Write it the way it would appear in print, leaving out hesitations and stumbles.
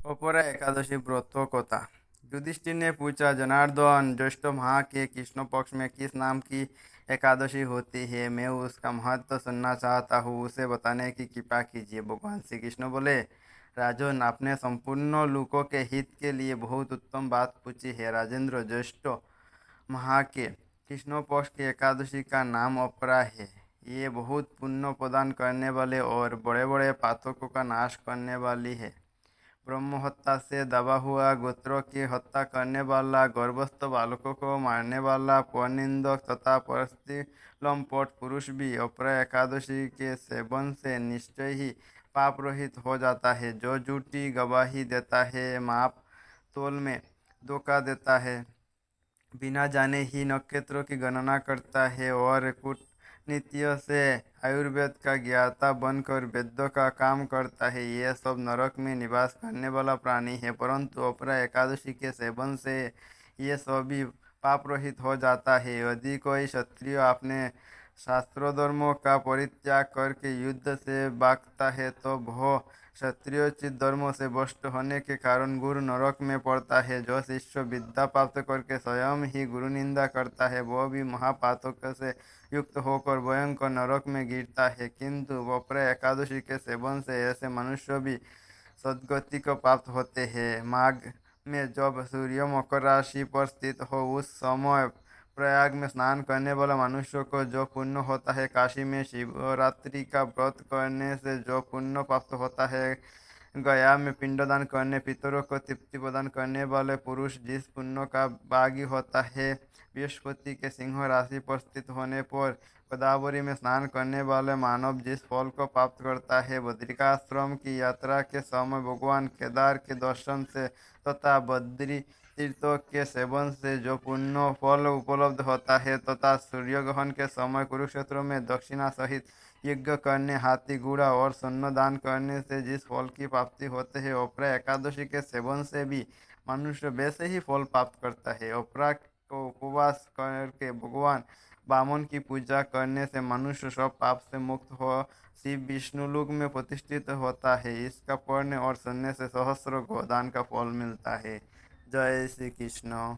অপরা एकादशी व्रतों कथा। युधिष्ठिर ने पूछा, जनार्दन, ज्येष्ठ माह के कृष्ण पक्ष में किस नाम की एकादशी होती है? मैं उसका महत्व सुनना चाहता हूँ, उसे बताने की कृपा कीजिए। भगवान श्री कृष्ण बोले, राजन, आपने संपूर्ण लोकों के हित के लिए बहुत उत्तम बात पूछी है। राजेंद्र, ज्येष्ठ माह के कृष्ण पक्ष की एकादशी का नाम अपरा है। ये बहुत पुण्य प्रदान करने वाले और बड़े बड़े पातकों का नाश करने वाली है। ब्रह्म हत्या से दबा हुआ, गोत्रों की हत्या करने वाला, गर्भस्थ बालकों को मारने वाला, परनिंदक तथा परस्त्री लंपट पुरुष भी अपरा एकादशी के सेवन से निश्चय ही पाप रहित हो जाता है। जो झूठी गवाही देता है, माप तोल में धोखा देता है, बिना जाने ही नक्षत्रों की गणना करता है और कूटनीतियों से आयुर्वेद का ज्ञाता बनकर वेदों का काम करता है, ये सब नरक में निवास करने वाला प्राणी है। परंतु अपरा एकादशी के सेवन से ये सभी पाप रहित हो जाता है। यदि कोई क्षत्रिय अपने शास्त्रों धर्मों का परित्याग करके युद्ध से भागता है तो वह क्षत्रियोचित धर्मों से भ्रष्ट होने के कारण गुरु नरक में पड़ता है। जो शिष्य विद्या प्राप्त करके स्वयं ही गुरु निंदा करता है, वह भी महापातक से युक्त होकर भयंकर नरक में गिरता है। किंतु वप्र एकादशी के सेवन से ऐसे मनुष्य भी सद्गति को प्राप्त होते हैं। माघ में जब सूर्य मकर राशि पर स्थित हो, उस समय प्रयाग में स्नान करने वाला मनुष्य को जो पुण्य होता है, काशी में शिवरात्रि का व्रत करने से जो पुण्य प्राप्त होता है, गया में पिंडदान करने, पितरों को तृप्ति प्रदान करने वाले पुरुष जिस पुण्य का भागी होता है, बृहस्पति के सिंह राशि पर स्थित होने पर गोदावरी में स्नान करने वाले मानव जिस फल को प्राप्त करता है, बद्रिकाश्रम की यात्रा के समय भगवान केदार के दर्शन से तथा बद्री तीर्थों के सेवन से जो पुण्य फल उपलब्ध होता है, तथा सूर्यग्रहण के समय कुरुक्षेत्र में दक्षिणा सहित यज्ञ करने, हाथी घोड़ा और सैन्य दान करने से जिस फल की प्राप्ति होते है, अपरा एकादशी के सेवन से भी मनुष्य वैसे ही फल प्राप्त करता है। अपरा को उपवास करके भगवान वामन की पूजा करने से मनुष्य सब पाप से मुक्त हो शिव विष्णुलोक में प्रतिष्ठित होता है। इसका पढ़ने और सुनने से सहस्रों गोदान का फल मिलता है। जय श्री कृष्ण।